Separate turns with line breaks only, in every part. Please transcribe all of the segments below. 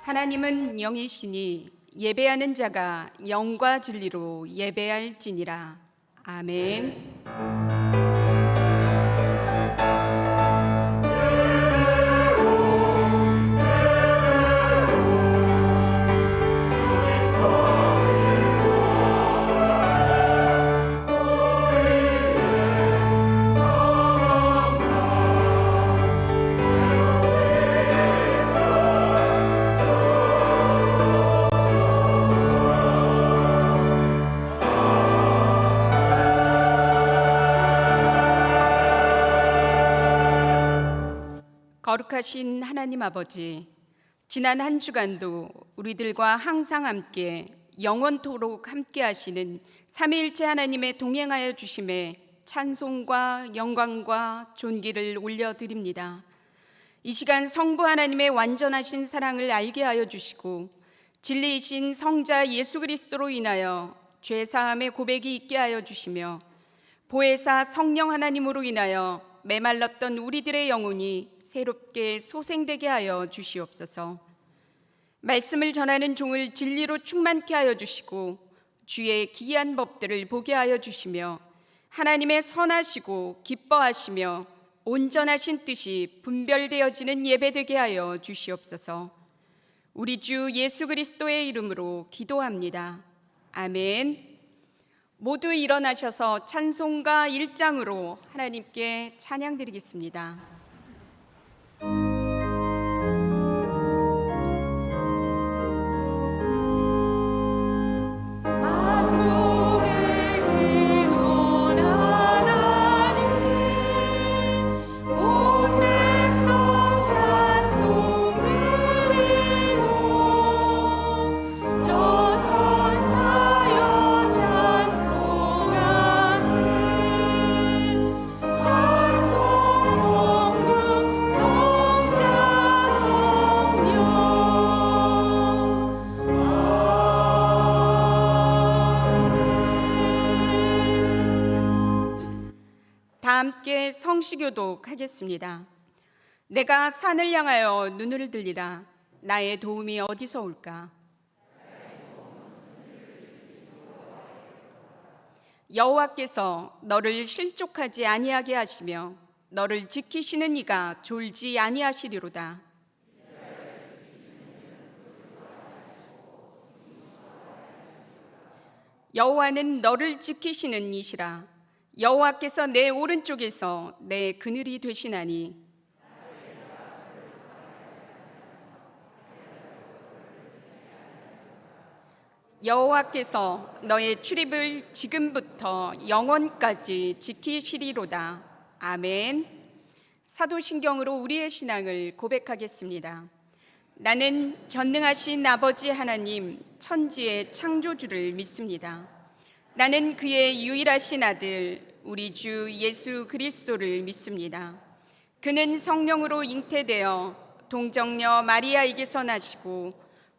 하나님은 영이시니 예배하는 자가 영과 진리로 예배할지니라. 아멘. 거룩하신 하나님 아버지, 지난 한 주간도 우리들과 항상 함께 영원토록 함께 하시는 삼위일체 하나님의 동행하여 주심에 찬송과 영광과 존귀를 올려드립니다. 이 시간 성부 하나님의 완전하신 사랑을 알게 하여 주시고 진리이신 성자 예수 그리스도로 인하여 죄사함의 고백이 있게 하여 주시며 보혜사 성령 하나님으로 인하여 메말랐던 우리들의 영혼이 새롭게 소생되게 하여 주시옵소서. 말씀을 전하는 종을 진리로 충만케 하여 주시고 주의 기이한 법들을 보게 하여 주시며 하나님의 선하시고 기뻐하시며 온전하신 뜻이 분별되어지는 예배되게 하여 주시옵소서. 우리 주 예수 그리스도의 이름으로 기도합니다. 아멘. 모두 일어나셔서 찬송가 1장으로 하나님께 찬양드리겠습니다. 함께 성시교독 하겠습니다. 내가 산을 향하여 눈을 들리라. 나의 도움이 어디서 올까? 여호와께서 너를 실족하지 아니하게 하시며 너를 지키시는 이가 졸지 아니하시리로다. 여호와는 너를 지키시는 이시라. 여호와께서 내 오른쪽에서 내 그늘이 되시나니 여호와께서 너의 출입을 지금부터 영원까지 지키시리로다. 아멘. 사도신경으로 우리의 신앙을 고백하겠습니다. 나는 전능하신 아버지 하나님 천지의 창조주를 믿습니다. 나는 그의 유일하신 아들 우리 주 예수 그리스도를 믿습니다. 그는 성령으로 잉태되어 동정녀 마리아에게서 나시고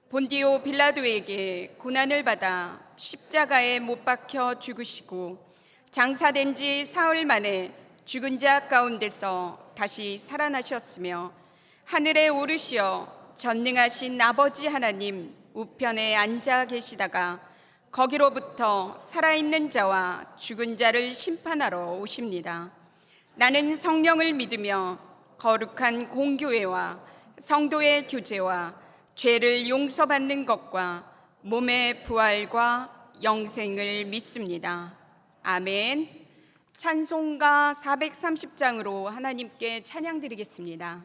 본디오 빌라도에게 고난을 받아 십자가에 못 박혀 죽으시고 장사된 지 사흘 만에 죽은 자 가운데서 다시 살아나셨으며 하늘에 오르시어 전능하신 아버지 하나님 우편에 앉아 계시다가 거기로부터 살아있는 자와 죽은 자를 심판하러 오십니다. 나는 성령을 믿으며 거룩한 공교회와 성도의 교제와 죄를 용서받는 것과 몸의 부활과 영생을 믿습니다. 아멘. 찬송가 430장으로 하나님께 찬양드리겠습니다.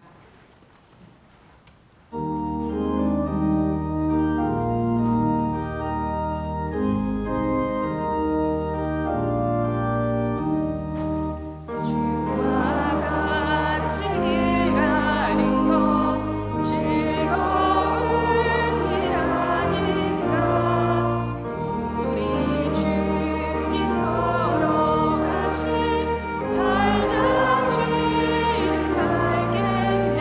발자취를 맑게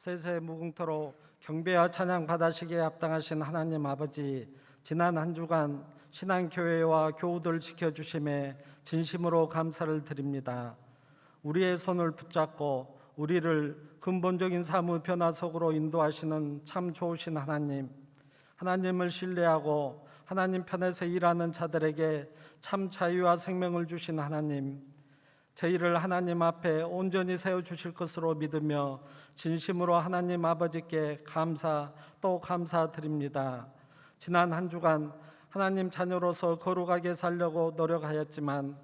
세세 무궁토록 경배와 찬양 받으시기에 합당하신 하나님 아버지, 지난 한 주간 신앙교회와 교우들 지켜주심에 진심으로 감사를 드립니다. 우리의 손을 붙잡고 우리를 근본적인 삶의 변화 속으로 인도하시는 참 좋으신 하나님, 하나님을 신뢰하고 하나님 편에서 일하는 자들에게 참 자유와 생명을 주신 하나님, 저희를 하나님 앞에 온전히 세워주실 것으로 믿으며 진심으로 하나님 아버지께 감사 또 감사드립니다. 지난 한 주간 하나님 자녀로서 거룩하게 살려고 노력하였지만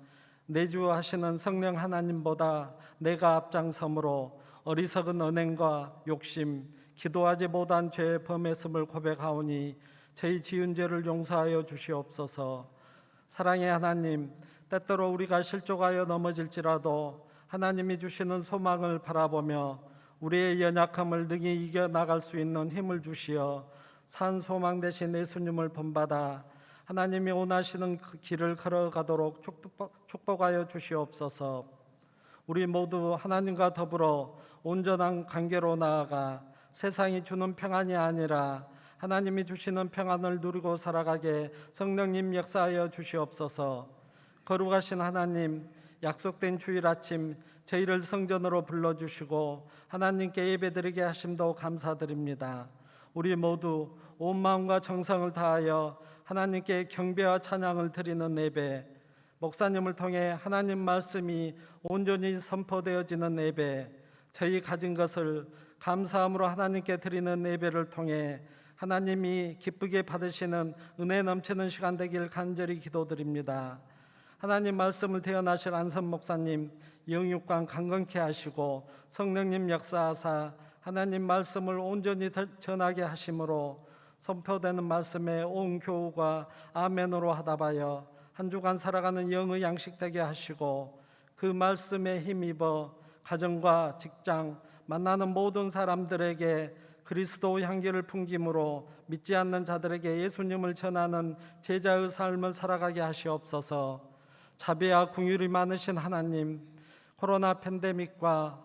내주하시는 성령 하나님보다 내가 앞장섬으로 어리석은 언행과 욕심, 기도하지 못한 죄의 범했음을 고백하오니 저희 지은 죄를 용서하여 주시옵소서. 사랑의 하나님, 때때로 우리가 실족하여 넘어질지라도 하나님이 주시는 소망을 바라보며 우리의 연약함을 능히 이겨나갈 수 있는 힘을 주시어 산 소망 되신 예수님을 본받아 하나님이 원하시는 그 길을 걸어가도록 축복하여 주시옵소서. 우리 모두 하나님과 더불어 온전한 관계로 나아가 세상이 주는 평안이 아니라 하나님이 주시는 평안을 누리고 살아가게 성령님 역사하여 주시옵소서. 거룩하신 하나님, 약속된 주일 아침 저희를 성전으로 불러주시고 하나님께 예배드리게 하심도 감사드립니다. 우리 모두 온 마음과 정성을 다하여 하나님께 경배와 찬양을 드리는 예배, 목사님을 통해 하나님 말씀이 온전히 선포되어지는 예배, 저희 가진 것을 감사함으로 하나님께 드리는 예배를 통해 하나님이 기쁘게 받으시는 은혜 넘치는 시간 되길 간절히 기도드립니다. 하나님 말씀을 대언하실 안선 목사님 영육간 강건케 하시고 성령님 역사하사 하나님 말씀을 온전히 전하게 하심으로 선포되는 말씀에 온 교우가 아멘으로 하답하여 한 주간 살아가는 영의 양식 되게 하시고 그 말씀에 힘입어 가정과 직장 만나는 모든 사람들에게 그리스도 향기를 풍김으로 믿지 않는 자들에게 예수님을 전하는 제자의 삶을 살아가게 하시옵소서. 자비와 긍휼이 많으신 하나님, 코로나 팬데믹과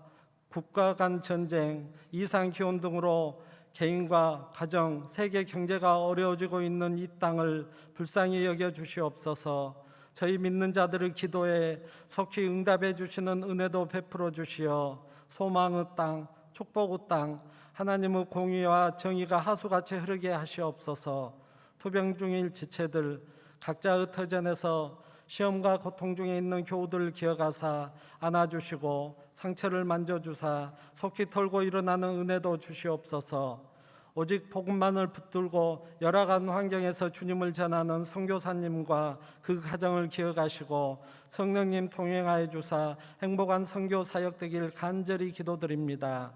국가 간 전쟁, 이상 기온 등으로 개인과 가정, 세계 경제가 어려워지고 있는 이 땅을 불쌍히 여겨 주시옵소서. 저희 믿는 자들의 기도에 속히 응답해 주시는 은혜도 베풀어 주시어 소망의 땅, 축복의 땅, 하나님의 공의와 정의가 하수같이 흐르게 하시옵소서. 투병 중인 지체들, 각자의 터전에서 시험과 고통 중에 있는 교우들을 기억하사 안아주시고 상처를 만져주사 속히 털고 일어나는 은혜도 주시옵소서. 오직 복음만을 붙들고 열악한 환경에서 주님을 전하는 선교사님과 그 가정을 기억하시고 성령님 통행하여 주사 행복한 선교 사역 되길 간절히 기도드립니다.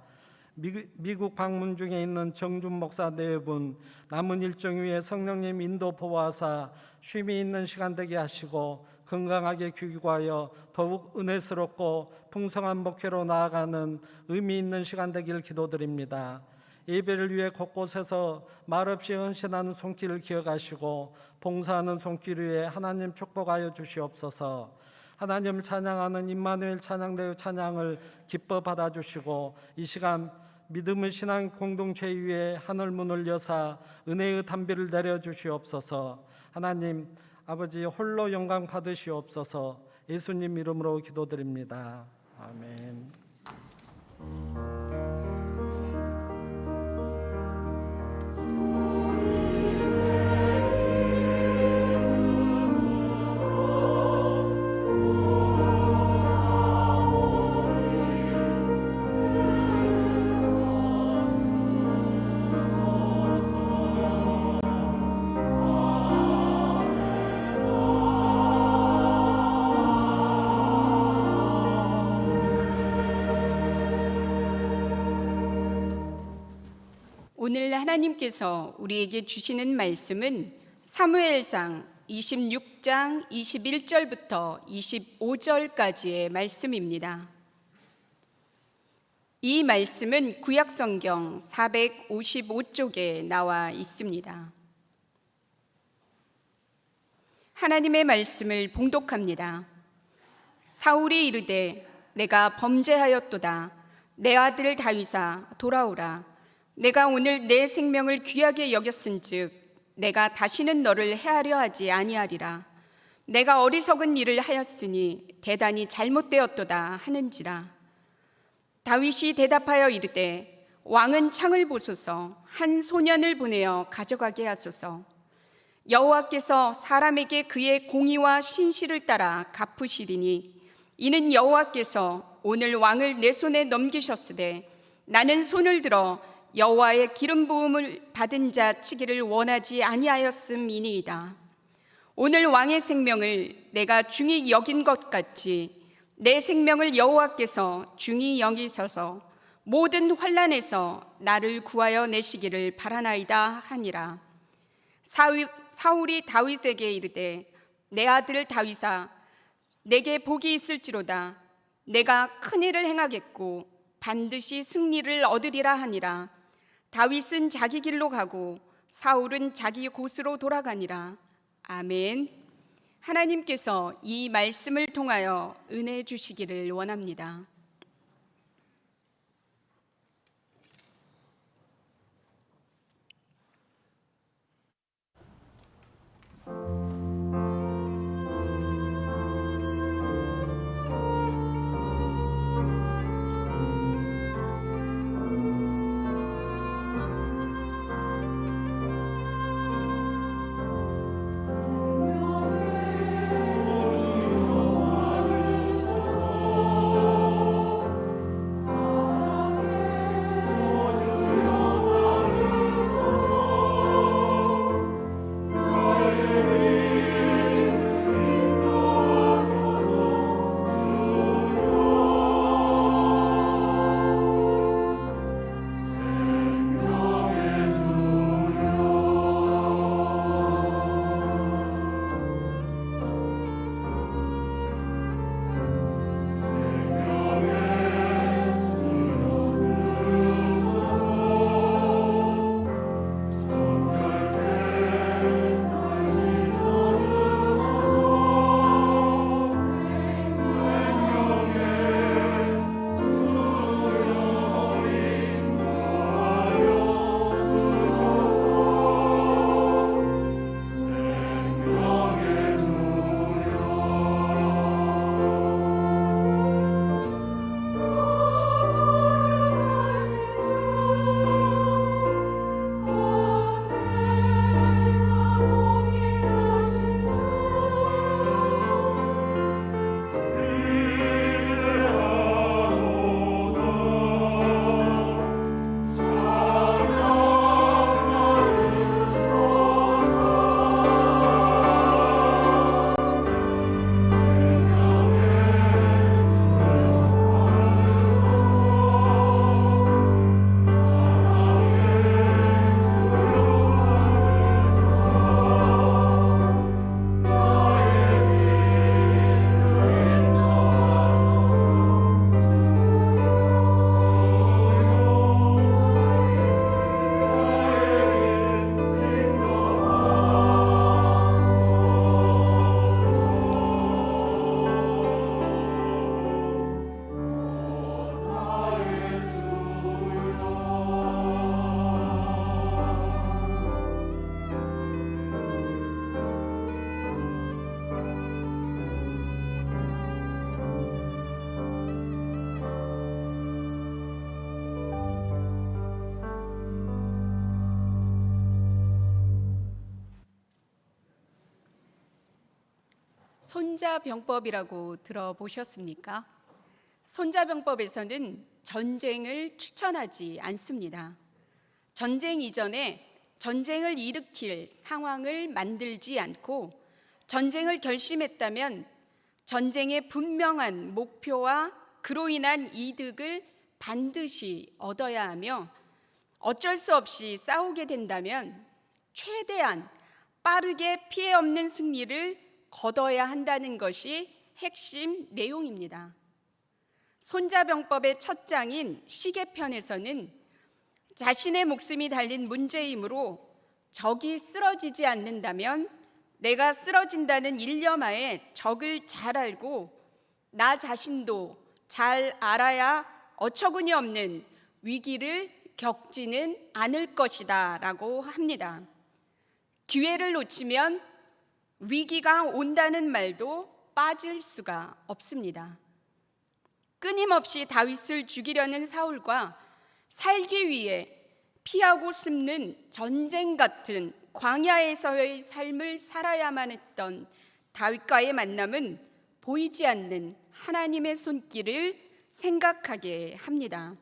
미국 방문 중에 있는 정준 목사 네 분, 남은 일정 위에 성령님 인도 보호하사 쉼이 있는 시간 되게 하시고 건강하게 귀국하여 더욱 은혜스럽고 풍성한 목회로 나아가는 의미 있는 시간 되길 기도드립니다. 예배를 위해 곳곳에서 말없이 헌신하는 손길을 기억하시고 봉사하는 손길 위에 하나님 축복하여 주시옵소서. 하나님을 찬양하는 임마누엘 찬양대의 찬양을 기뻐 받아주시고 이 시간 믿음의 신앙 공동체 위에 하늘 문을 여사 은혜의 담비를 내려주시옵소서. 하나님 아버지 홀로 영광 받으시옵소서. 예수님 이름으로 기도드립니다. 아멘.
오늘 하나님께서 우리에게 주시는 말씀은 사무엘상 26장 21절부터 25절까지의 말씀입니다. 이 말씀은 구약성경 455쪽에 나와 있습니다. 하나님의 말씀을 봉독합니다. 사울이 이르되 내가 범죄하였도다. 내 아들 다윗아 돌아오라. 내가 오늘 내 생명을 귀하게 여겼은즉 내가 다시는 너를 해하려 하지 아니하리라. 내가 어리석은 일을 하였으니 대단히 잘못되었도다 하는지라. 다윗이 대답하여 이르되 왕은 창을 보소서. 한 소년을 보내어 가져가게 하소서. 여호와께서 사람에게 그의 공의와 신실을 따라 갚으시리니 이는 여호와께서 오늘 왕을 내 손에 넘기셨으되 나는 손을 들어 여호와의 기름 부음을 받은 자 치기를 원하지 아니하였음이니이다. 오늘 왕의 생명을 내가 중히 여긴 것 같이 내 생명을 여호와께서 중히 여기셔서 모든 환난에서 나를 구하여 내시기를 바라나이다 하니라. 사울이 다윗에게 이르되 내 아들 다윗아 내게 복이 있을지로다. 내가 큰 일을 행하겠고 반드시 승리를 얻으리라 하니라. 다윗은 자기 길로 가고 사울은 자기 곳으로 돌아가니라. 아멘. 하나님께서 이 말씀을 통하여 은혜 주시기를 원합니다. 손자병법이라고 들어보셨습니까? 손자병법에서는 전쟁을 추천하지 않습니다. 전쟁 이전에 전쟁을 일으킬 상황을 만들지 않고 전쟁을 결심했다면 전쟁의 분명한 목표와 그로 인한 이득을 반드시 얻어야 하며 어쩔 수 없이 싸우게 된다면 최대한 빠르게 피해 없는 승리를 거둬야 한다는 것이 핵심 내용입니다. 손자병법의 첫 장인 시계편에서는 자신의 목숨이 달린 문제이므로 적이 쓰러지지 않는다면 내가 쓰러진다는 일념하에 적을 잘 알고 나 자신도 잘 알아야 어처구니 없는 위기를 겪지는 않을 것이다 라고 합니다. 기회를 놓치면 위기가 온다는 말도 빠질 수가 없습니다. 끊임없이 다윗을 죽이려는 사울과 살기 위해 피하고 숨는 전쟁 같은 광야에서의 삶을 살아야만 했던 다윗과의 만남은 보이지 않는 하나님의 손길을 생각하게 합니다.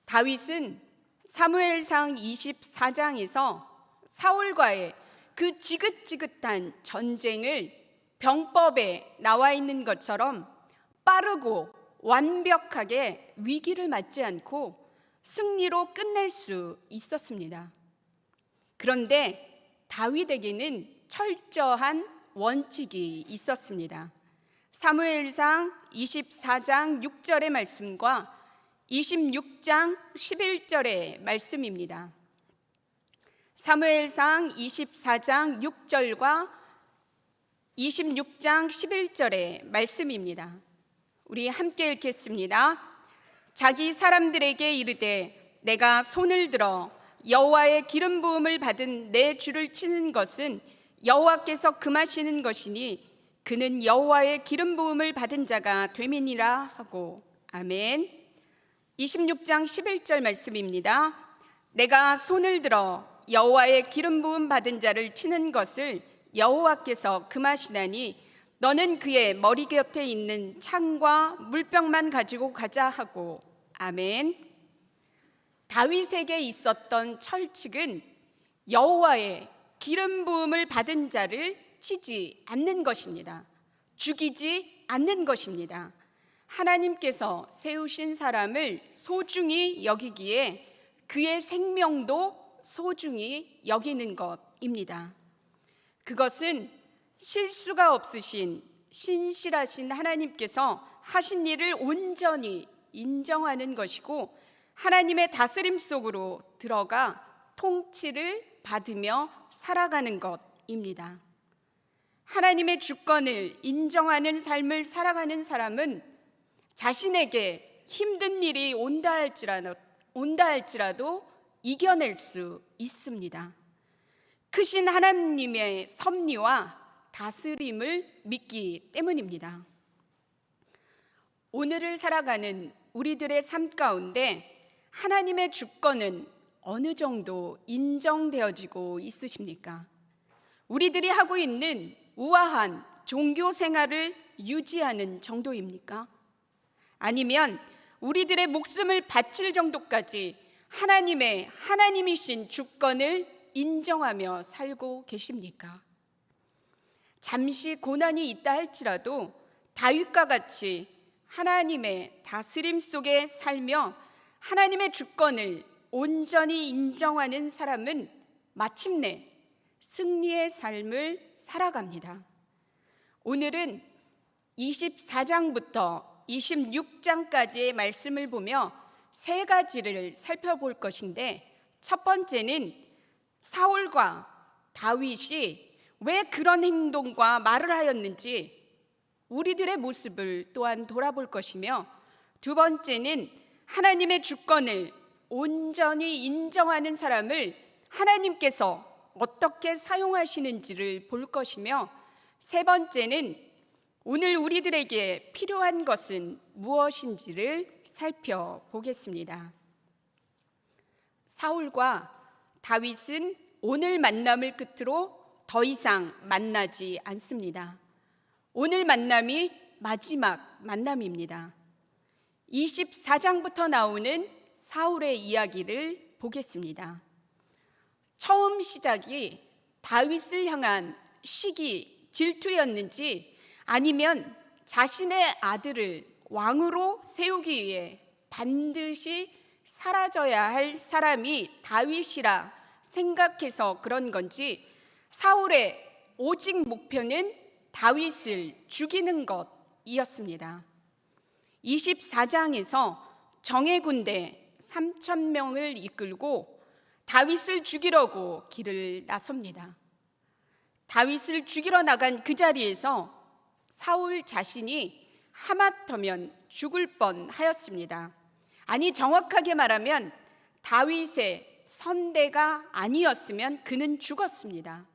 다윗은 사무엘상 24장에서 사울과의 그 지긋지긋한 전쟁을 병법에 나와 있는 것처럼 빠르고 완벽하게 위기를 맞지 않고 승리로 끝낼 수 있었습니다. 그런데 다윗에게는 철저한 원칙이 있었습니다. 사무엘상 24장 6절의 말씀과 26장 11절의 말씀입니다. 사무엘상 24장 6절과 26장 11절의 말씀입니다. 우리 함께 읽겠습니다. 자기 사람들에게 이르되 내가 손을 들어 여호와의 기름 부음을 받은 내 주를 치는 것은 여호와께서 금하시는 것이니 그는 여호와의 기름 부음을 받은 자가 됨이니라 하고. 아멘. 26장 11절 말씀입니다. 내가 손을 들어 여호와의 기름 부음 받은 자를 치는 것을 여호와께서 금하시나니 너는 그의 머리 곁에 있는 창과 물병만 가지고 가자 하고. 아멘. 다윗에게 있었던 철칙은 여호와의 기름 부음을 받은 자를 치지 않는 것입니다. 죽이지 않는 것입니다. 하나님께서 세우신 사람을 소중히 여기기에 그의 생명도 소중히 여기는 것입니다. 그것은 실수가 없으신 신실하신 하나님께서 하신 일을 온전히 인정하는 것이고 하나님의 다스림 속으로 들어가 통치를 받으며 살아가는 것입니다. 하나님의 주권을 인정하는 삶을 살아가는 사람은 자신에게 힘든 일이 온다 할지라도 이겨낼 수 있습니다. 크신 하나님의 섭리와 다스림을 믿기 때문입니다. 오늘을 살아가는 우리들의 삶 가운데 하나님의 주권은 어느 정도 인정되어지고 있으십니까? 우리들이 하고 있는 우아한 종교 생활을 유지하는 정도입니까? 아니면 우리들의 목숨을 바칠 정도까지 하나님이신 주권을 인정하며 살고 계십니까? 잠시 고난이 있다 할지라도 다윗과 같이 하나님의 다스림 속에 살며 하나님의 주권을 온전히 인정하는 사람은 마침내 승리의 삶을 살아갑니다. 오늘은 24장부터 26장까지의 말씀을 보며 세 가지를 살펴볼 것인데, 첫 번째는 사울과 다윗이 왜 그런 행동과 말을 하였는지 우리들의 모습을 또한 돌아볼 것이며, 두 번째는 하나님의 주권을 온전히 인정하는 사람을 하나님께서 어떻게 사용하시는지를 볼 것이며, 세 번째는 오늘 우리들에게 필요한 것은 무엇인지를 살펴보겠습니다. 사울과 다윗은 오늘 만남을 끝으로 더 이상 만나지 않습니다. 오늘 만남이 마지막 만남입니다. 24장부터 나오는 사울의 이야기를 보겠습니다. 처음 시작이 다윗을 향한 시기, 질투였는지 아니면 자신의 아들을 왕으로 세우기 위해 반드시 사라져야 할 사람이 다윗이라 생각해서 그런 건지 사울의 오직 목표는 다윗을 죽이는 것이었습니다. 24장에서 정예 군대 3,000명을 이끌고 다윗을 죽이려고 길을 나섭니다. 다윗을 죽이러 나간 그 자리에서 사울 자신이 하마터면 죽을 뻔하였습니다. 아니, 정확하게 말하면 다윗의 선대가 아니었으면 그는 죽었습니다.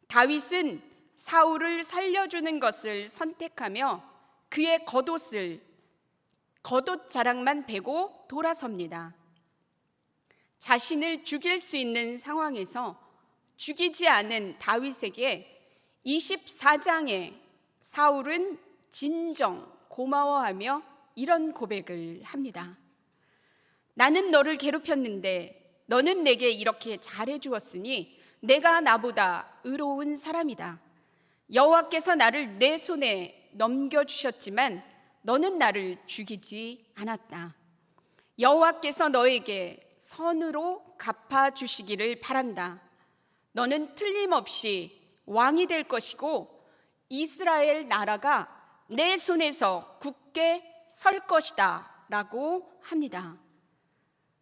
다윗은 사울을 살려주는 것을 선택하며 그의 겉옷 자락만 베고 돌아섭니다. 자신을 죽일 수 있는 상황에서 죽이지 않은 다윗에게 24장에 사울은 진정 고마워하며 이런 고백을 합니다. 나는 너를 괴롭혔는데 너는 내게 이렇게 잘해주었으니 내가 나보다 의로운 사람이다. 여호와께서 나를 내 손에 넘겨주셨지만 너는 나를 죽이지 않았다. 여호와께서 너에게 선으로 갚아주시기를 바란다. 너는 틀림없이 왕이 될 것이고 이스라엘 나라가 내 손에서 굳게 설 것이다 라고 합니다.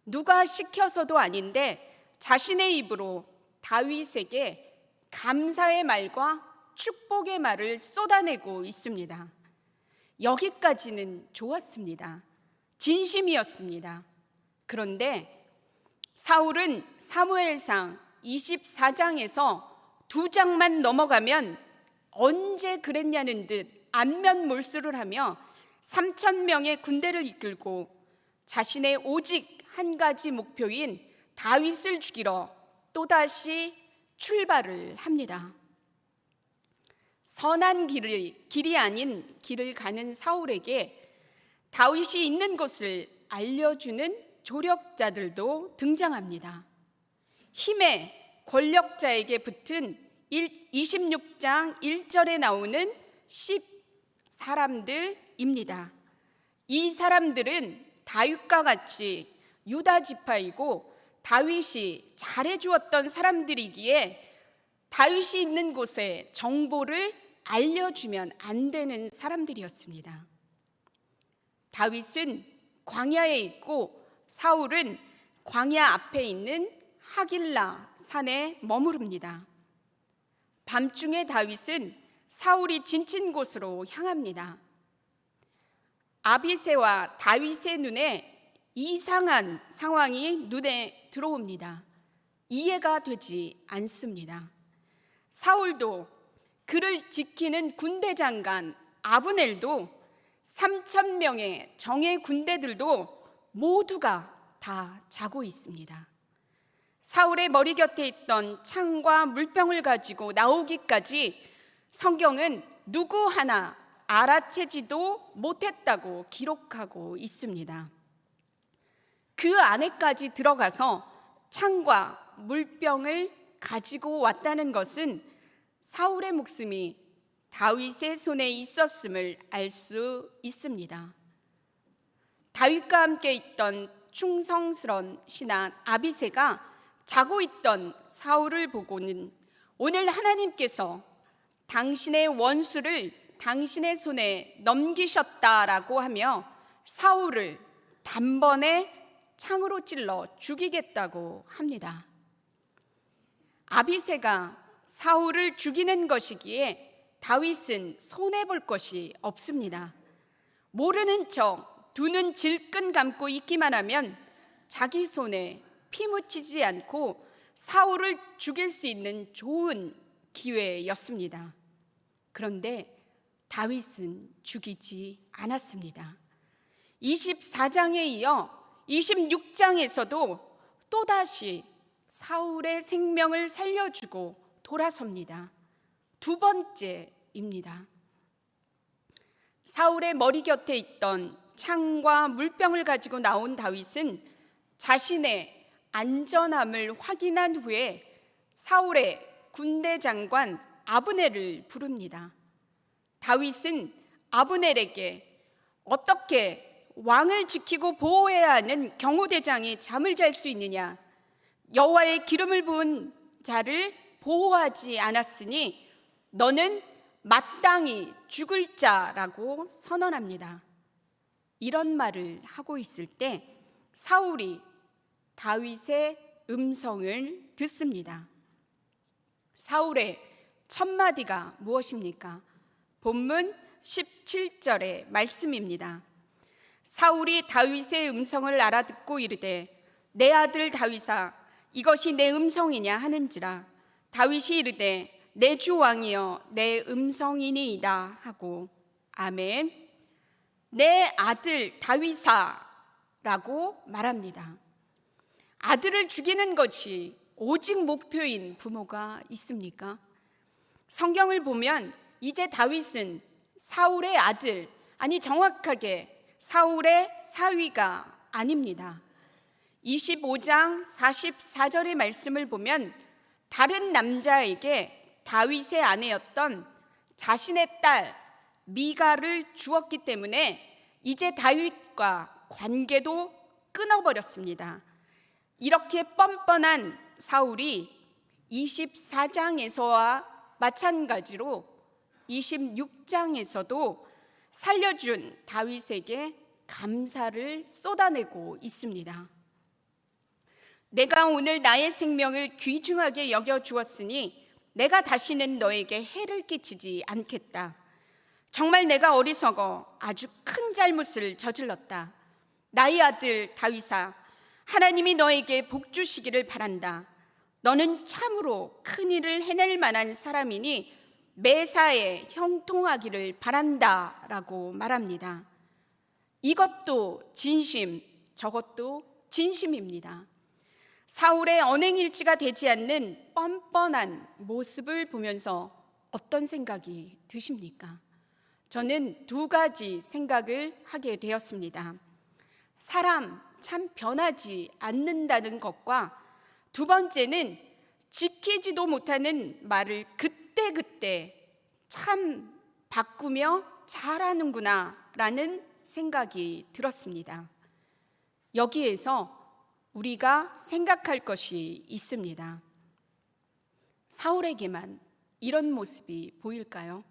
누가 시켜서도 아닌데 자신의 입으로 다윗에게 감사의 말과 축복의 말을 쏟아내고 있습니다. 여기까지는 좋았습니다. 진심이었습니다. 그런데 사울은 사무엘상 24장에서 2장만 넘어가면 언제 그랬냐는 듯 안면몰수를 하며 3,000명의 군대를 이끌고 자신의 오직 한 가지 목표인 다윗을 죽이러 또다시 출발을 합니다. 선한 길이 아닌 길을 가는 사울에게 다윗이 있는 곳을 알려주는 조력자들도 등장합니다. 힘의 권력자에게 붙은 26장 1절에 나오는 10사람들입니다. 이 사람들은 다윗과 같이 유다 지파이고 다윗이 잘해주었던 사람들이기에 다윗이 있는 곳에 정보를 알려주면 안 되는 사람들이었습니다. 다윗은 광야에 있고 사울은 광야 앞에 있는 하길라 산에 머무릅니다. 밤중에 다윗은 사울이 지친 곳으로 향합니다. 아비새와 다윗의 눈에 이상한 상황이 눈에 들어옵니다. 이해가 되지 않습니다. 사울도 그를 지키는 군대 장관 아브넬도 3,000명의 정예 군대들도 모두가 다 자고 있습니다. 사울의 머리 곁에 있던 창과 물병을 가지고 나오기까지 성경은 누구 하나 알아채지도 못했다고 기록하고 있습니다. 그 안에까지 들어가서 창과 물병을 가지고 왔다는 것은 사울의 목숨이 다윗의 손에 있었음을 알 수 있습니다. 다윗과 함께 있던 충성스러운 신하 아비새가 자고 있던 사울을 보고는 오늘 하나님께서 당신의 원수를 당신의 손에 넘기셨다라고 하며 사울을 단번에 창으로 찔러 죽이겠다고 합니다. 아비새가 사울을 죽이는 것이기에 다윗은 손해볼 것이 없습니다. 모르는 척 두 눈 질끈 감고 있기만 하면 자기 손에 피 묻히지 않고 사울을 죽일 수 있는 좋은 기회였습니다. 그런데 다윗은 죽이지 않았습니다. 24장에 이어 26장에서도 또다시 사울의 생명을 살려주고 돌아섭니다. 두 번째입니다. 사울의 머리 곁에 있던 창과 물병을 가지고 나온 다윗은 자신의 안전함을 확인한 후에 사울의 군대 장관 아브넬을 부릅니다. 다윗은 아브넬에게 어떻게 왕을 지키고 보호해야 하는 경호대장이 잠을 잘 수 있느냐? 여호와의 기름을 부은 자를 보호하지 않았으니 너는 마땅히 죽을 자라고 선언합니다. 이런 말을 하고 있을 때 사울이 다윗의 음성을 듣습니다. 사울의 첫 마디가 무엇입니까? 본문 17절의 말씀입니다. 사울이 다윗의 음성을 알아듣고 이르되 내 아들 다윗아 이것이 내 음성이냐 하는지라. 다윗이 이르되 내 주 왕이여 내 음성이니이다 하고 아멘. 내 아들 다윗아 라고 말합니다. 아들을 죽이는 것이 오직 목표인 부모가 있습니까? 성경을 보면 이제 다윗은 사울의 아들, 아니 정확하게 사울의 사위가 아닙니다. 25장 44절의 말씀을 보면 다른 남자에게 다윗의 아내였던 자신의 딸 미가를 주었기 때문에 이제 다윗과 관계도 끊어버렸습니다. 이렇게 뻔뻔한 사울이 24장에서와 마찬가지로 26장에서도 살려준 다윗에게 감사를 쏟아내고 있습니다. 내가 오늘 나의 생명을 귀중하게 여겨 주었으니 내가 다시는 너에게 해를 끼치지 않겠다. 정말 내가 어리석어 아주 큰 잘못을 저질렀다. 나의 아들 다윗아, 하나님이 너에게 복 주시기를 바란다. 너는 참으로 큰 일을 해낼 만한 사람이니 매사에 형통하기를 바란다 라고 말합니다. 이것도 진심, 저것도 진심입니다. 사울의 언행일치가 되지 않는 뻔뻔한 모습을 보면서 어떤 생각이 드십니까? 저는 두 가지 생각을 하게 되었습니다. 사람 참 변하지 않는다는 것과 두 번째는 지키지도 못하는 말을 그때그때 참 바꾸며 잘하는구나 라는 생각이 들었습니다. 여기에서 우리가 생각할 것이 있습니다. 사울에게만 이런 모습이 보일까요?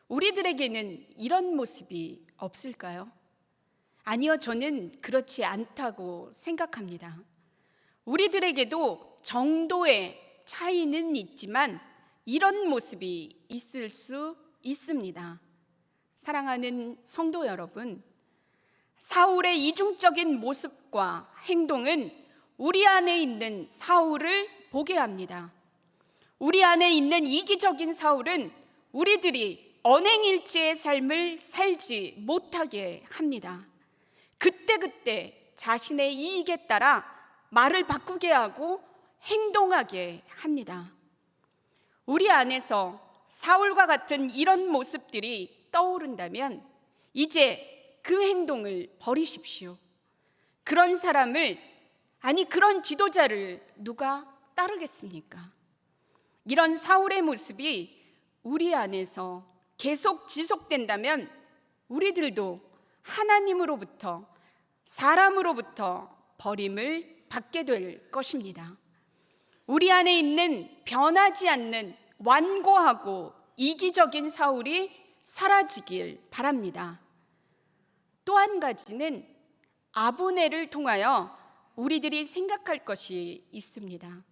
우리들에게는 이런 모습이 없을까요? 아니요, 저는 그렇지 않다고 생각합니다. 우리들에게도 정도의 차이는 있지만 이런 모습이 있을 수 있습니다. 사랑하는 성도 여러분, 사울의 이중적인 모습과 행동은 우리 안에 있는 사울을 보게 합니다. 우리 안에 있는 이기적인 사울은 우리들이 언행일치의 삶을 살지 못하게 합니다. 그때그때 자신의 이익에 따라 말을 바꾸게 하고 행동하게 합니다. 우리 안에서 사울과 같은 이런 모습들이 떠오른다면 이제 그 행동을 버리십시오. 그런 사람을, 아니 그런 지도자를 누가 따르겠습니까? 이런 사울의 모습이 우리 안에서 계속 지속된다면 우리들도 하나님으로부터, 사람으로부터 버림을 받게 될 것입니다. 우리 안에 있는 변하지 않는 완고하고 이기적인 사울이 사라지길 바랍니다. 또 한 가지는 아브넬을 통하여 우리들이 생각할 것이 있습니다.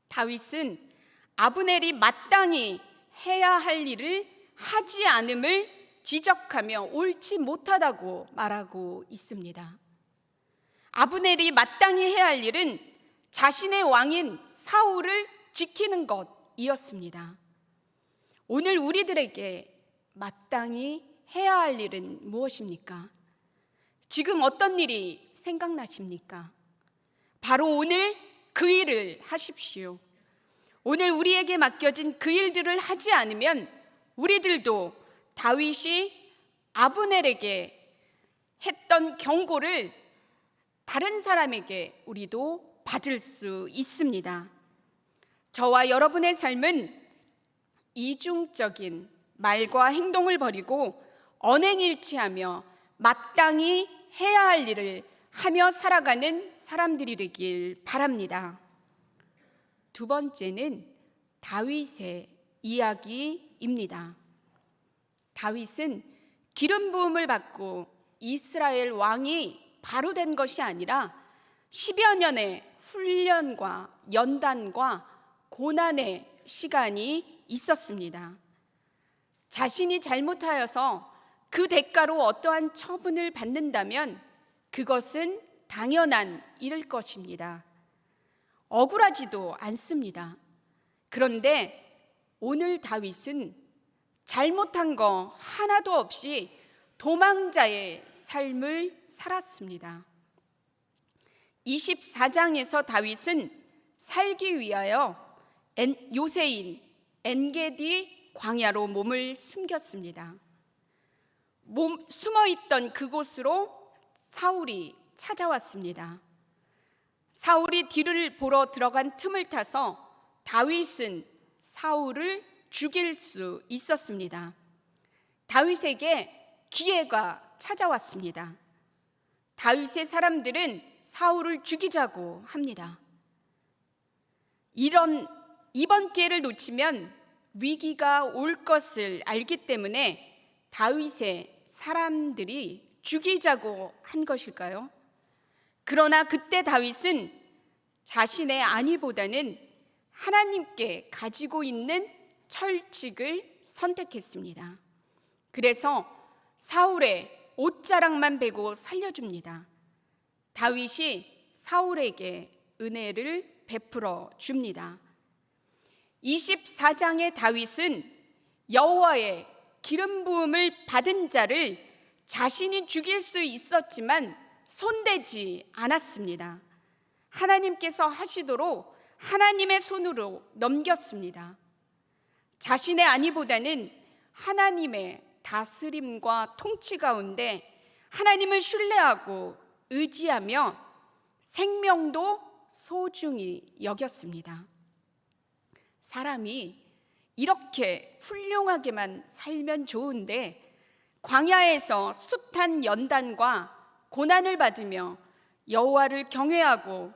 다윗은 아브넬이 마땅히 해야 할 일을 하지 않음을 지적하며 옳지 못하다고 말하고 있습니다. 아브넬이 마땅히 해야 할 일은 자신의 왕인 사울을 지키는 것이었습니다. 오늘 우리들에게 마땅히 해야 할 일은 무엇입니까? 지금 어떤 일이 생각나십니까? 바로 오늘 그 일을 하십시오. 오늘 우리에게 맡겨진 그 일들을 하지 않으면 우리들도 다윗이 아브넬에게 했던 경고를 다른 사람에게 우리도 받을 수 있습니다. 저와 여러분의 삶은 이중적인 말과 행동을 버리고 언행일치하며 마땅히 해야 할 일을 하며 살아가는 사람들이 되길 바랍니다. 두 번째는 다윗의 이야기입니다. 다윗은 기름 부음을 받고 이스라엘 왕이 바로 된 것이 아니라 10여 년의 훈련과 연단과 고난의 시간이 있었습니다. 자신이 잘못하여서 그 대가로 어떠한 처분을 받는다면 그것은 당연한 일일 것입니다. 억울하지도 않습니다. 그런데 오늘 다윗은 잘못한 거 하나도 없이 도망자의 삶을 살았습니다. 24장에서 다윗은 살기 위하여 요새인 엔게디 광야로 몸을 숨겼습니다. 숨어있던 그곳으로 사울이 찾아왔습니다. 사울이 뒤를 보러 들어간 틈을 타서 다윗은 사울을 죽일 수 있었습니다. 다윗에게 기회가 찾아왔습니다. 다윗의 사람들은 사울을 죽이자고 합니다. 이번 기회를 놓치면 위기가 올 것을 알기 때문에 다윗의 사람들이 죽이자고 한 것일까요? 그러나 그때 다윗은 자신의 안위보다는 하나님께 가지고 있는 철칙을 선택했습니다. 그래서 사울의 옷자락만 베고 살려줍니다. 다윗이 사울에게 은혜를 베풀어 줍니다. 24장의 다윗은 여호와의 기름 부음을 받은 자를 자신이 죽일 수 있었지만 손대지 않았습니다. 하나님께서 하시도록 하나님의 손으로 넘겼습니다. 자신의 안위보다는 하나님의 다스림과 통치 가운데 하나님을 신뢰하고 의지하며 생명도 소중히 여겼습니다. 사람이 이렇게 훌륭하게만 살면 좋은데 광야에서 숱한 연단과 고난을 받으며 여호와를 경외하고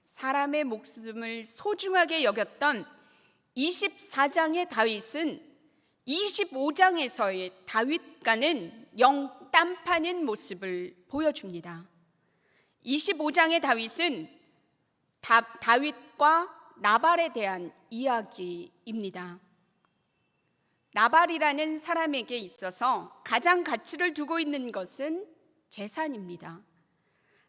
사람의 목숨을 소중하게 여겼던 24장의 다윗은 25장에서의 다윗과는 영 딴파는 모습을 보여줍니다. 25장의 다윗은 다윗과 나발에 대한 이야기입니다. 나발이라는 사람에게 있어서 가장 가치를 두고 있는 것은 재산입니다.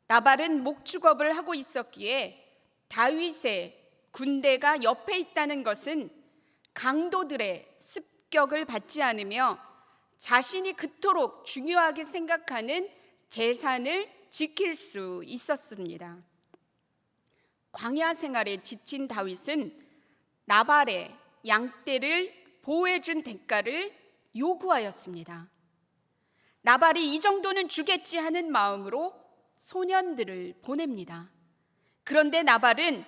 나발은 목축업을 하고 있었기에 다윗의 군대가 옆에 있다는 것은 강도들의 습격을 받지 않으며 자신이 그토록 중요하게 생각하는 재산을 지킬 수 있었습니다. 광야 생활에 지친 다윗은 나발의 양떼를 보호해준 대가를 요구하였습니다. 나발이 이 정도는 주겠지 하는 마음으로 소년들을 보냅니다. 그런데 나발은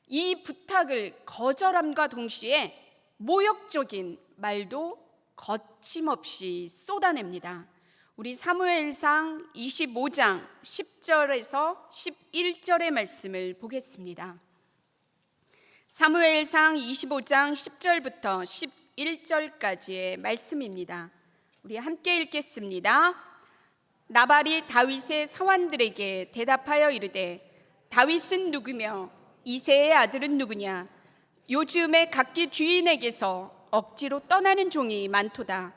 이 부탁을 거절함과 동시에 모욕적인 말도 거침없이 쏟아냅니다. 우리 사무엘상 25장 10절에서 11절의 말씀을 보겠습니다. 사무엘상 25장 10절부터 11절까지의 말씀입니다. 우리 함께 읽겠습니다. 나발이 다윗의 사환들에게 대답하여 이르되 다윗은 누구며 이새의 아들은 누구냐? 요즘에 각기 주인에게서 억지로 떠나는 종이 많도다.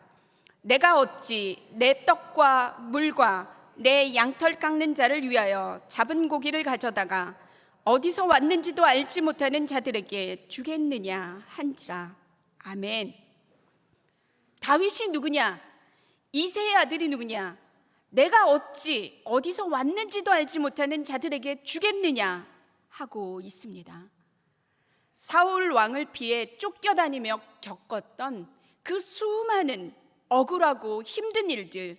내가 어찌 내 떡과 물과 내 양털 깎는 자를 위하여 잡은 고기를 가져다가 어디서 왔는지도 알지 못하는 자들에게 주겠느냐 한지라. 아멘. 다윗이 누구냐? 이새의 아들이 누구냐? 내가 어찌 어디서 왔는지도 알지 못하는 자들에게 주겠느냐 하고 있습니다. 사울 왕을 피해 쫓겨다니며 겪었던 그 수많은 억울하고 힘든 일들,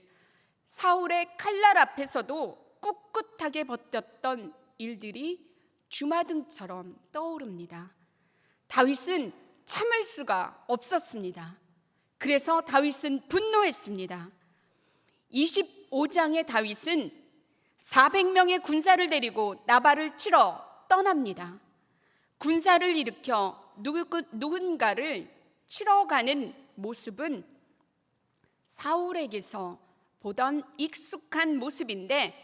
사울의 칼날 앞에서도 꿋꿋하게 버텼던 일들이 주마등처럼 떠오릅니다. 다윗은 참을 수가 없었습니다. 그래서 다윗은 분노했습니다. 25장의 다윗은 400명의 군사를 데리고 나발을 치러 떠납니다. 군사를 일으켜 누군가를 치러 가는 모습은 사울에게서 보던 익숙한 모습인데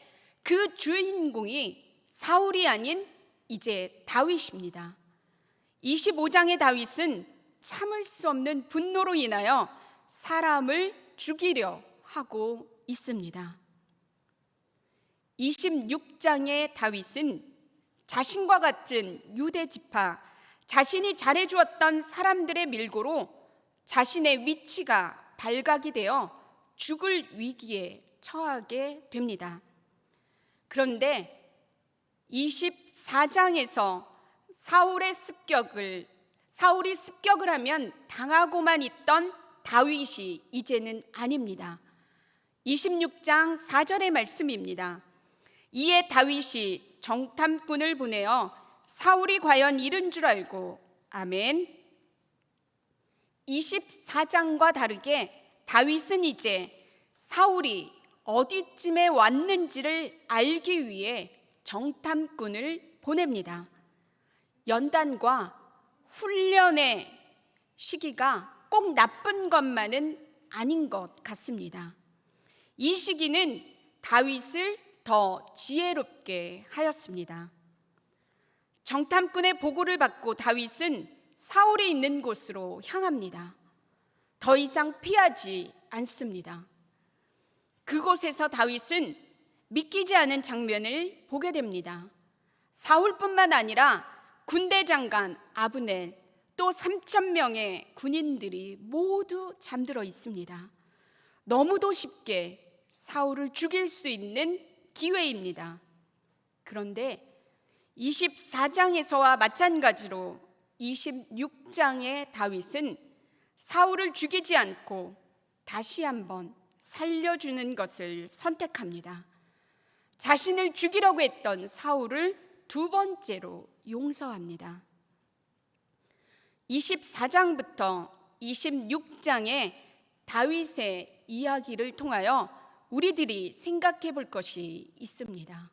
그 주인공이 사울이 아닌 이제 다윗입니다. 25장의 다윗은 참을 수 없는 분노로 인하여 사람을 죽이려 하고 있습니다. 26장의 다윗은 자신과 같은 유대 지파, 자신이 잘해주었던 사람들의 밀고로 자신의 위치가 발각이 되어 죽을 위기에 처하게 됩니다. 그런데 24장에서 사울이 습격을 하면 당하고만 있던 다윗이 이제는 아닙니다. 26장 4절의 말씀입니다. 이에 다윗이 정탐꾼을 보내어 사울이 과연 이른 줄 알고, 아멘. 24장과 다르게 다윗은 이제 사울이 어디쯤에 왔는지를 알기 위해 정탐꾼을 보냅니다. 연단과 훈련의 시기가 꼭 나쁜 것만은 아닌 것 같습니다. 이 시기는 다윗을 더 지혜롭게 하였습니다. 정탐꾼의 보고를 받고 다윗은 사울이 있는 곳으로 향합니다. 더 이상 피하지 않습니다. 그곳에서 다윗은 믿기지 않은 장면을 보게 됩니다. 사울뿐만 아니라 군대 장관 아브넬, 또 3,000명의 군인들이 모두 잠들어 있습니다. 너무도 쉽게 사울을 죽일 수 있는 기회입니다. 그런데 24장에서와 마찬가지로 26장의 다윗은 사울을 죽이지 않고 다시 한번 살려주는 것을 선택합니다. 자신을 죽이려고 했던 사울을 두 번째로 용서합니다. 24장부터 26장의 다윗의 이야기를 통하여 우리들이 생각해 볼 것이 있습니다.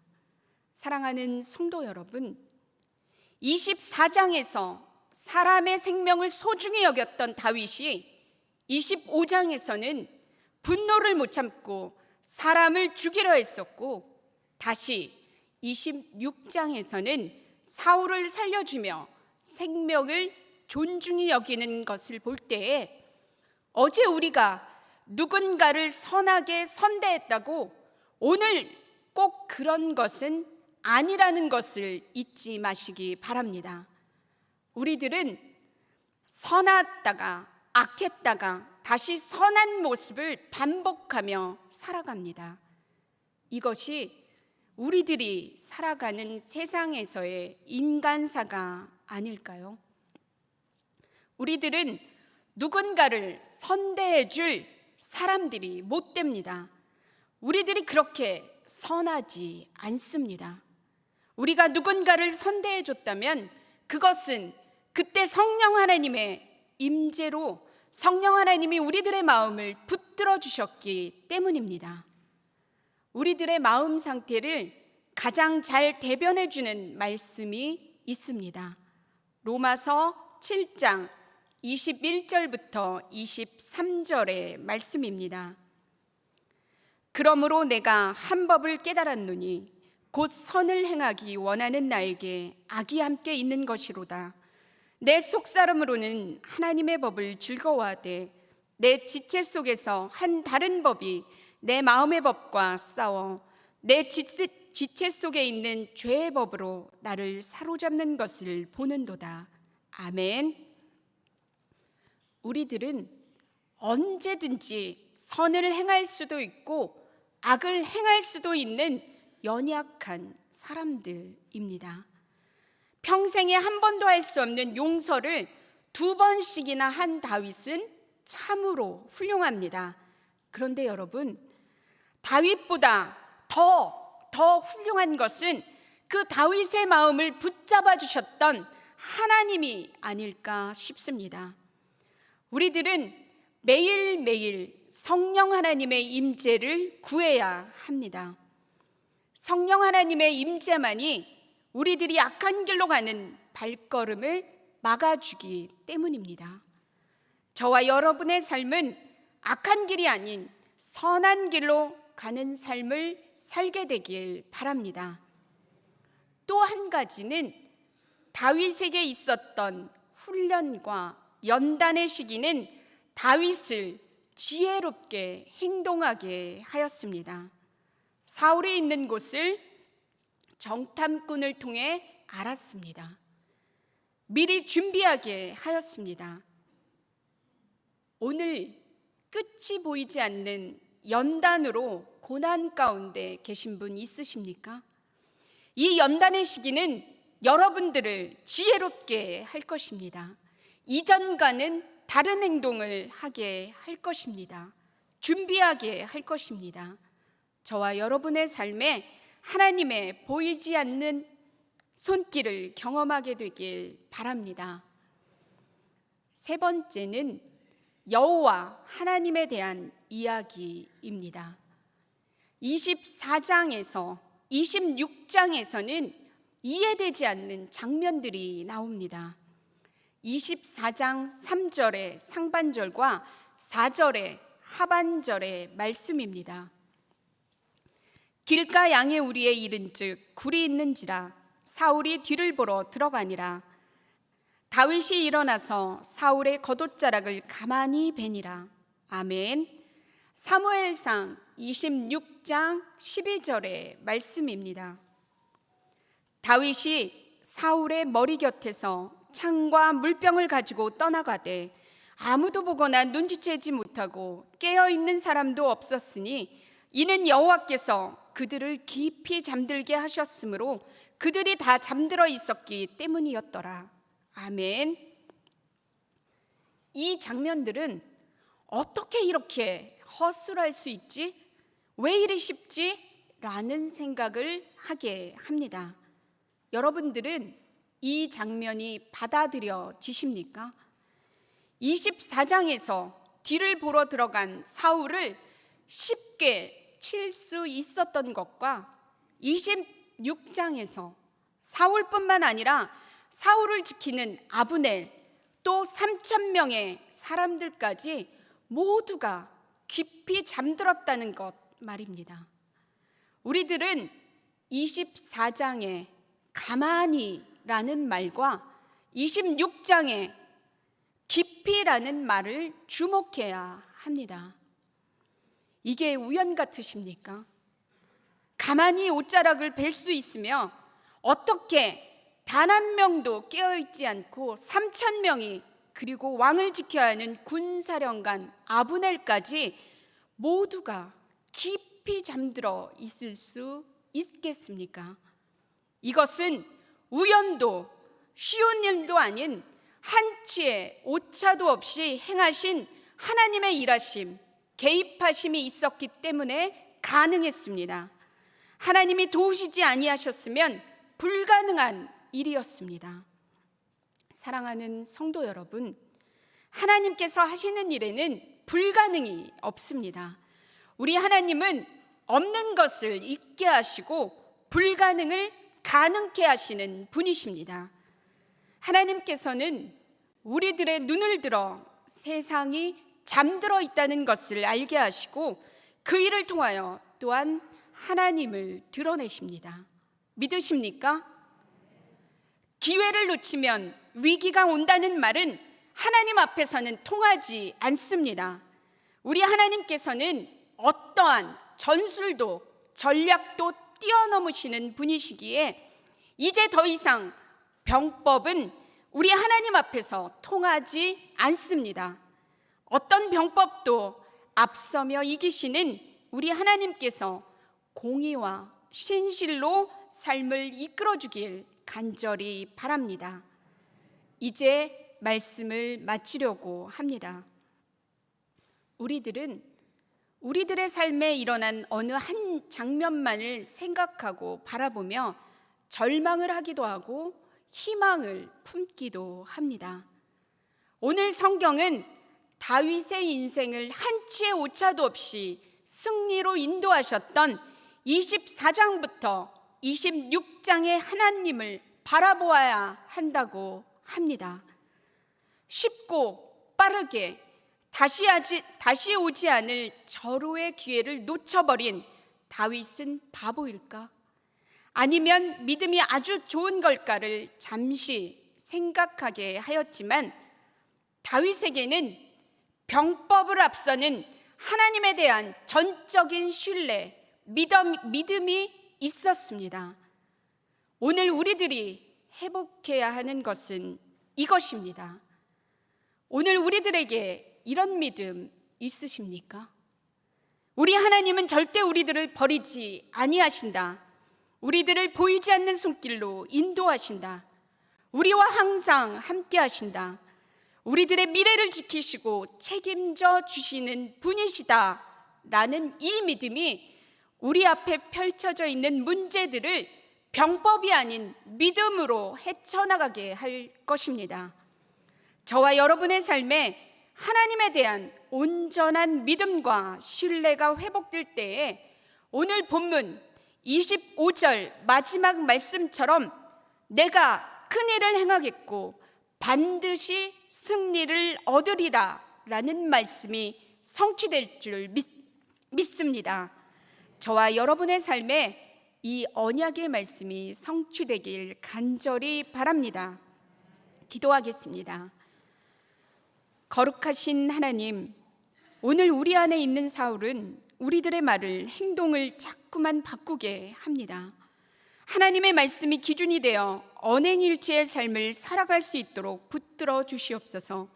사랑하는 성도 여러분, 24장에서 사람의 생명을 소중히 여겼던 다윗이 25장에서는 분노를 못 참고 사람을 죽이려 했었고, 다시 26장에서는 사울을 살려주며 생명을 존중히 여기는 것을 볼 때에 어제 우리가 누군가를 선하게 선대했다고 오늘 꼭 그런 것은 아니라는 것을 잊지 마시기 바랍니다. 우리들은 선했다가 악했다가 다시 선한 모습을 반복하며 살아갑니다. 이것이 우리들이 살아가는 세상에서의 인간사가 아닐까요? 우리들은 누군가를 선대해 줄 사람들이 못 됩니다. 우리들이 그렇게 선하지 않습니다. 우리가 누군가를 선대해 줬다면 그것은 그때 성령 하나님의 임재로 성령 하나님이 우리들의 마음을 붙들어 주셨기 때문입니다. 우리들의 마음 상태를 가장 잘 대변해 주는 말씀이 있습니다. 로마서 7장 21절부터 23절의 말씀입니다. 그러므로 내가 한 법을 깨달았노니 곧 선을 행하기 원하는 나에게 악이 함께 있는 것이로다. 내 속사람으로는 하나님의 법을 즐거워하되 내 지체 속에서 한 다른 법이 내 마음의 법과 싸워 내 지체 속에 있는 죄의 법으로 나를 사로잡는 것을 보는도다. 아멘. 우리들은 언제든지 선을 행할 수도 있고 악을 행할 수도 있는 연약한 사람들입니다. 평생에 한 번도 할 수 없는 용서를 2번씩이나 한 다윗은 참으로 훌륭합니다. 그런데 여러분, 다윗보다 더 훌륭한 것은 그 다윗의 마음을 붙잡아 주셨던 하나님이 아닐까 싶습니다. 우리들은 매일매일 성령 하나님의 임재를 구해야 합니다. 성령 하나님의 임재만이 우리들이 악한 길로 가는 발걸음을 막아주기 때문입니다. 저와 여러분의 삶은 악한 길이 아닌 선한 길로 가는 삶을 살게 되길 바랍니다. 또 한 가지는 다윗에게 있었던 훈련과 연단의 시기는 다윗을 지혜롭게 행동하게 하였습니다. 사울이 있는 곳을 정탐꾼을 통해 알았습니다. 미리 준비하게 하였습니다. 오늘 끝이 보이지 않는 연단으로 고난 가운데 계신 분 있으십니까? 이 연단의 시기는 여러분들을 지혜롭게 할 것입니다. 이전과는 다른 행동을 하게 할 것입니다. 준비하게 할 것입니다. 저와 여러분의 삶에 하나님의 보이지 않는 손길을 경험하게 되길 바랍니다. 세 번째는 여호와 하나님에 대한 이야기입니다. 24장에서 26장에서는 이해되지 않는 장면들이 나옵니다. 24장 3절의 상반절과 4절의 하반절의 말씀입니다. 길가 양의 우리에 이른즉 굴이 있는지라 사울이 뒤를 보러 들어가니라. 다윗이 일어나서 사울의 겉옷자락을 가만히 베니라. 아멘. 사무엘상 26장 12절의 말씀입니다. 다윗이 사울의 머리 곁에서 창과 물병을 가지고 떠나가되 아무도 보거나 눈치채지 못하고 깨어있는 사람도 없었으니 이는 여호와께서 그들을 깊이 잠들게 하셨으므로 그들이 다 잠들어 있었기 때문이었더라. 아멘. 이 장면들은 어떻게 이렇게 허술할 수 있지? 왜 이리 쉽지? 라는 생각을 하게 합니다. 여러분들은 이 장면이 받아들여지십니까? 24장에서 뒤를 보러 들어간 사울을 쉽게 칠 수 있었던 것과 26장에서 사울뿐만 아니라 사울을 지키는 아브넬 또 3,000명의 사람들까지 모두가 깊이 잠들었다는 것 말입니다. 우리들은 24장에 가만히라는 말과 26장에 깊이라는 말을 주목해야 합니다. 이게 우연 같으십니까? 가만히 옷자락을 벨 수 있으며 어떻게 단 한 명도 깨어있지 않고 3,000명이 그리고 왕을 지켜야 하는 군사령관 아브넬까지 모두가 깊이 잠들어 있을 수 있겠습니까? 이것은 우연도 쉬운 일도 아닌 한치의 오차도 없이 행하신 하나님의 일하심, 개입하심이 있었기 때문에 가능했습니다. 하나님이 도우시지 아니하셨으면 불가능한 일이었습니다. 사랑하는 성도 여러분, 하나님께서 하시는 일에는 불가능이 없습니다. 우리 하나님은 없는 것을 있게 하시고 불가능을 가능케 하시는 분이십니다. 하나님께서는 우리들의 눈을 들어 세상이 잠들어 있다는 것을 알게 하시고 그 일을 통하여 또한 하나님을 드러내십니다. 믿으십니까? 기회를 놓치면 위기가 온다는 말은 하나님 앞에서는 통하지 않습니다. 우리 하나님께서는 어떠한 전술도 전략도 뛰어넘으시는 분이시기에 이제 더 이상 병법은 우리 하나님 앞에서 통하지 않습니다. 어떤 병법도 앞서며 이기시는 우리 하나님께서 공의와 신실로 삶을 이끌어 주길 간절히 바랍니다. 이제 말씀을 마치려고 합니다. 우리들은 우리들의 삶에 일어난 어느 한 장면만을 생각하고 바라보며 절망을 하기도 하고 희망을 품기도 합니다. 오늘 성경은 다윗의 인생을 한치의 오차도 없이 승리로 인도하셨던 24장부터 26장의 하나님을 바라보아야 한다고 합니다. 쉽고 빠르게 다시 오지 않을 절호의 기회를 놓쳐버린 다윗은 바보일까? 아니면 믿음이 아주 좋은 걸까를 잠시 생각하게 하였지만 다윗에게는 병법을 앞서는 하나님에 대한 전적인 신뢰, 믿음이 있었습니다. 오늘 우리들이 회복해야 하는 것은 이것입니다. 오늘 우리들에게 이런 믿음 있으십니까? 우리 하나님은 절대 우리들을 버리지 아니하신다. 우리들을 보이지 않는 손길로 인도하신다. 우리와 항상 함께 하신다. 우리들의 미래를 지키시고 책임져 주시는 분이시다 라는 이 믿음이 우리 앞에 펼쳐져 있는 문제들을 병법이 아닌 믿음으로 헤쳐나가게 할 것입니다. 저와 여러분의 삶에 하나님에 대한 온전한 믿음과 신뢰가 회복될 때에 오늘 본문 25절 마지막 말씀처럼 내가 큰 일을 행하겠고 반드시 승리를 얻으리라 라는 말씀이 성취될 줄 믿습니다. 저와 여러분의 삶에 이 언약의 말씀이 성취되길 간절히 바랍니다. 기도하겠습니다. 거룩하신 하나님, 오늘 우리 안에 있는 사울은 우리들의 말을, 행동을 자꾸만 바꾸게 합니다. 하나님의 말씀이 기준이 되어 언행일치의 삶을 살아갈 수 있도록 붙들어 주시옵소서.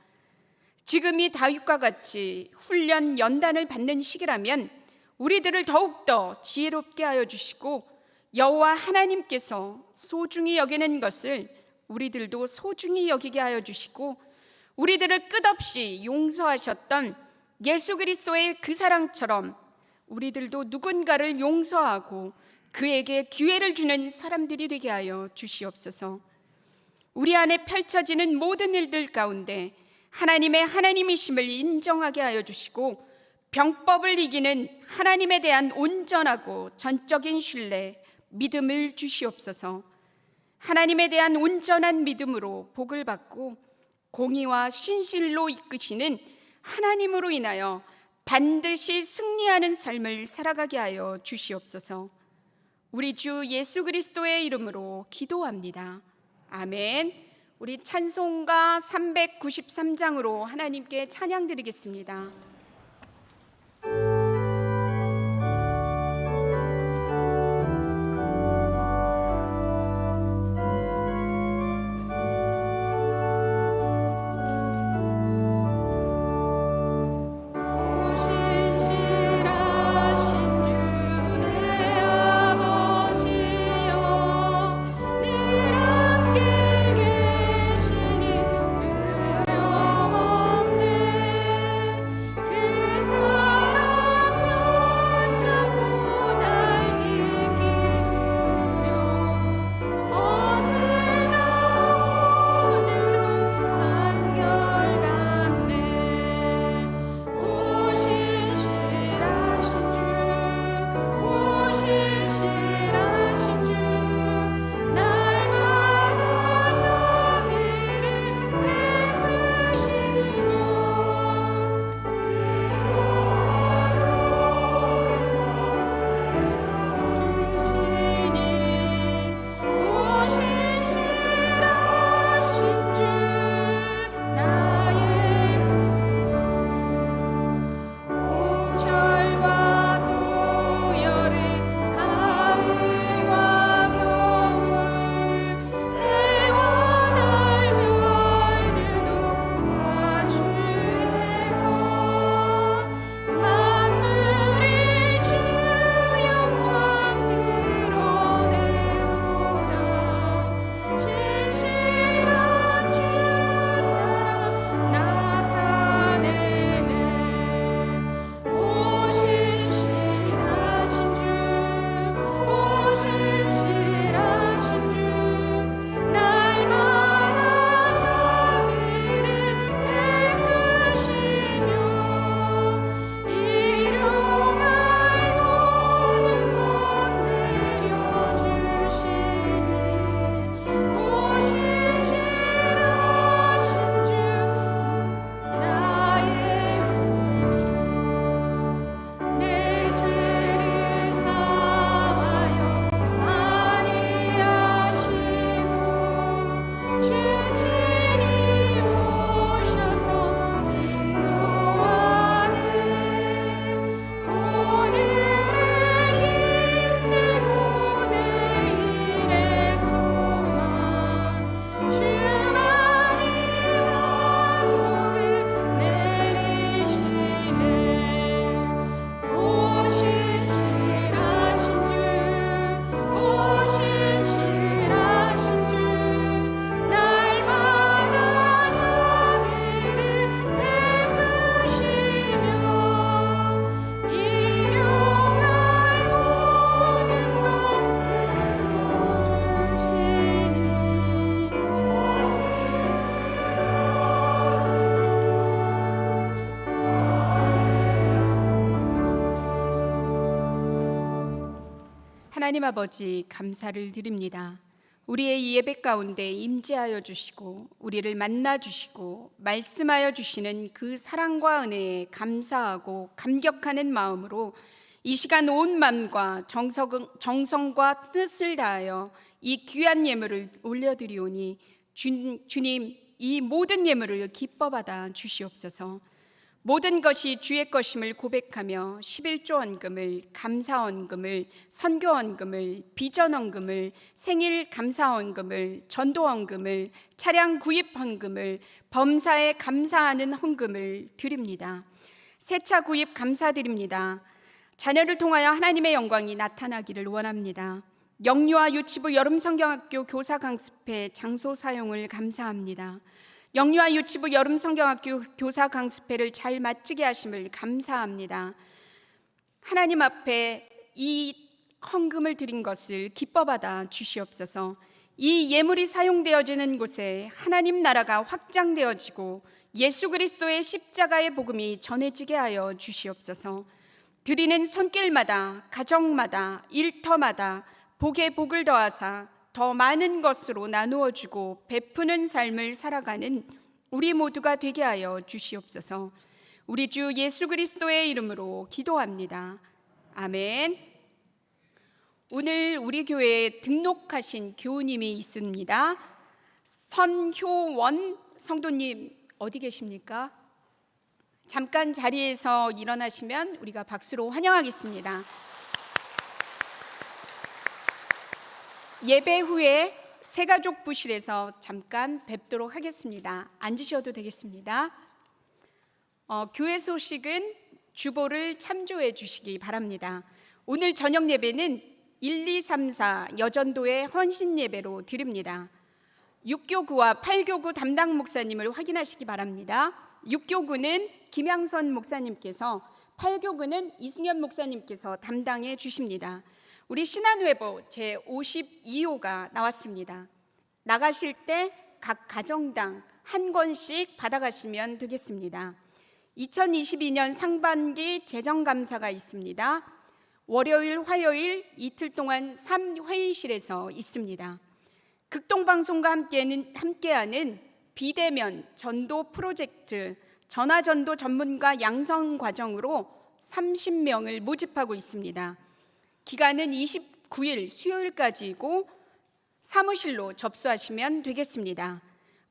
지금이 다윗과 같이 훈련 연단을 받는 시기라면 우리들을 더욱더 지혜롭게 하여 주시고 여호와 하나님께서 소중히 여기는 것을 우리들도 소중히 여기게 하여 주시고 우리들을 끝없이 용서하셨던 예수 그리스도의 그 사랑처럼 우리들도 누군가를 용서하고 그에게 기회를 주는 사람들이 되게 하여 주시옵소서. 우리 안에 펼쳐지는 모든 일들 가운데 하나님의 하나님이심을 인정하게 하여 주시고 병법을 이기는 하나님에 대한 온전하고 전적인 신뢰, 믿음을 주시옵소서. 하나님에 대한 온전한 믿음으로 복을 받고 공의와 신실로 이끄시는 하나님으로 인하여 반드시 승리하는 삶을 살아가게 하여 주시옵소서. 우리 주 예수 그리스도의 이름으로 기도합니다. 아멘. 우리 찬송가 393장으로 하나님께 찬양 드리겠습니다.
그
하나님 아버지 감사를 드립니다. 우리의 이 예배 가운데 임재하여 주시고 우리를 만나 주시고 말씀하여 주시는 그 사랑과 은혜에 감사하고 감격하는 마음으로 이 시간 온 마음과 정성과 뜻을 다하여 이 귀한 예물을 올려드리오니 주님, 이 모든 예물을 기뻐 받아 주시옵소서. 모든 것이 주의 것임을 고백하며 11조 헌금을, 감사 헌금을, 선교 헌금을, 비전 헌금을, 생일 감사 헌금을, 전도 헌금을, 차량 구입 헌금을, 범사에 감사하는 헌금을 드립니다. 세차 구입 감사드립니다. 자녀를 통하여 하나님의 영광이 나타나기를 원합니다. 영유아 유치부 여름성경학교 교사 강습회 장소 사용을 감사합니다. 영유아 유치부 여름성경학교 교사 강습회를 잘 마치게 하심을 감사합니다. 하나님 앞에 이 헌금을 드린 것을 기뻐 받아 주시옵소서. 이 예물이 사용되어지는 곳에 하나님 나라가 확장되어지고 예수 그리스도의 십자가의 복음이 전해지게 하여 주시옵소서. 드리는 손길마다, 가정마다, 일터마다 복에 복을 더하사 더 많은 것으로 나누어 주고 베푸는 삶을 살아가는 우리 모두가 되게 하여 주시옵소서. 우리 주 예수 그리스도의 이름으로 기도합니다. 아멘. 오늘 우리 교회에 등록하신 교우님이 있습니다. 선효원 성도님 어디 계십니까? 잠깐 자리에서 일어나시면 우리가 박수로 환영하겠습니다. 예배 후에 새가족 부실에서 잠깐 뵙도록 하겠습니다. 앉으셔도 되겠습니다. 교회 소식은 주보를 참조해 주시기 바랍니다. 오늘 저녁 예배는 1, 2, 3, 4 여전도의 헌신 예배로 드립니다. 6교구와 8교구 담당 목사님을 확인하시기 바랍니다. 6교구는 김양선 목사님께서, 8교구는 이승현 목사님께서 담당해 주십니다. 우리 신한회보 제52호가 나왔습니다. 나가실 때 각 가정당 한 권씩 받아가시면 되겠습니다. 2022년 상반기 재정감사가 있습니다. 월요일, 화요일 이틀 동안 3회의실에서 있습니다. 극동방송과 함께하는 비대면 전도 프로젝트 전화전도 전문가 양성 과정으로 30명을 모집하고 있습니다. 기간은 29일 수요일까지이고 사무실로 접수하시면 되겠습니다.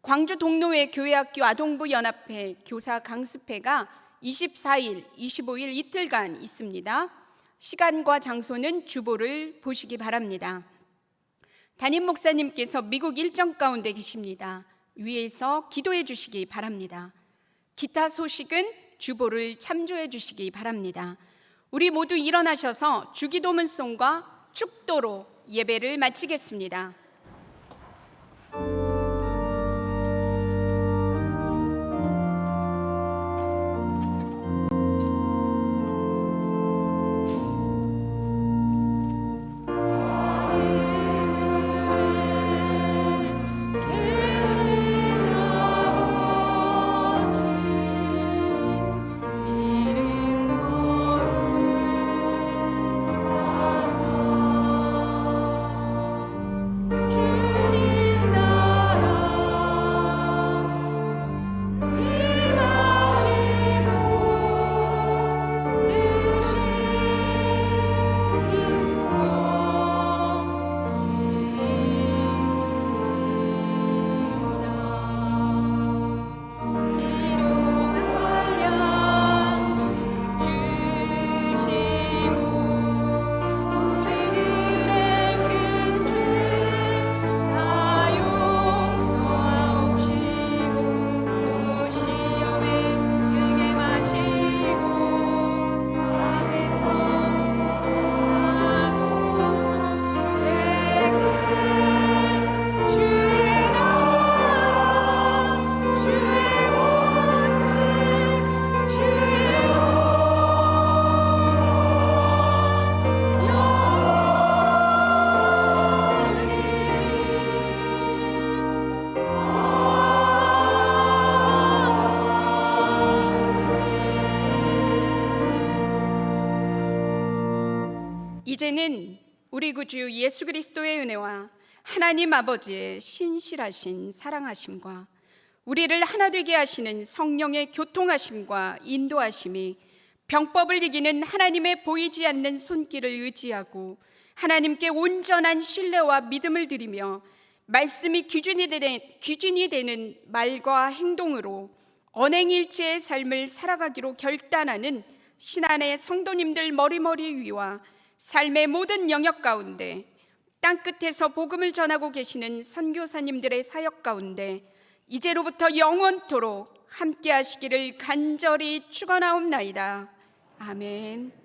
광주 동로회 교회학교 아동부 연합회 교사 강습회가 24일, 25일 이틀간 있습니다. 시간과 장소는 주보를 보시기 바랍니다. 담임 목사님께서 미국 일정 가운데 계십니다. 위에서 기도해 주시기 바랍니다. 기타 소식은 주보를 참조해 주시기 바랍니다. 우리 모두 일어나셔서 주기도문송과 축도로 예배를 마치겠습니다. 이제는 우리 구주 예수 그리스도의 은혜와 하나님 아버지의 신실하신 사랑하심과 우리를 하나 되게 하시는 성령의 교통하심과 인도하심이 병법을 이기는 하나님의 보이지 않는 손길을 의지하고 하나님께 온전한 신뢰와 믿음을 드리며 말씀이 기준이 되는 말과 행동으로 언행일체의 삶을 살아가기로 결단하는 신안의 성도님들 머리머리 위와 삶의 모든 영역 가운데 땅끝에서 복음을 전하고 계시는 선교사님들의 사역 가운데 이제로부터 영원토록 함께 하시기를 간절히 축원하옵나이다. 아멘.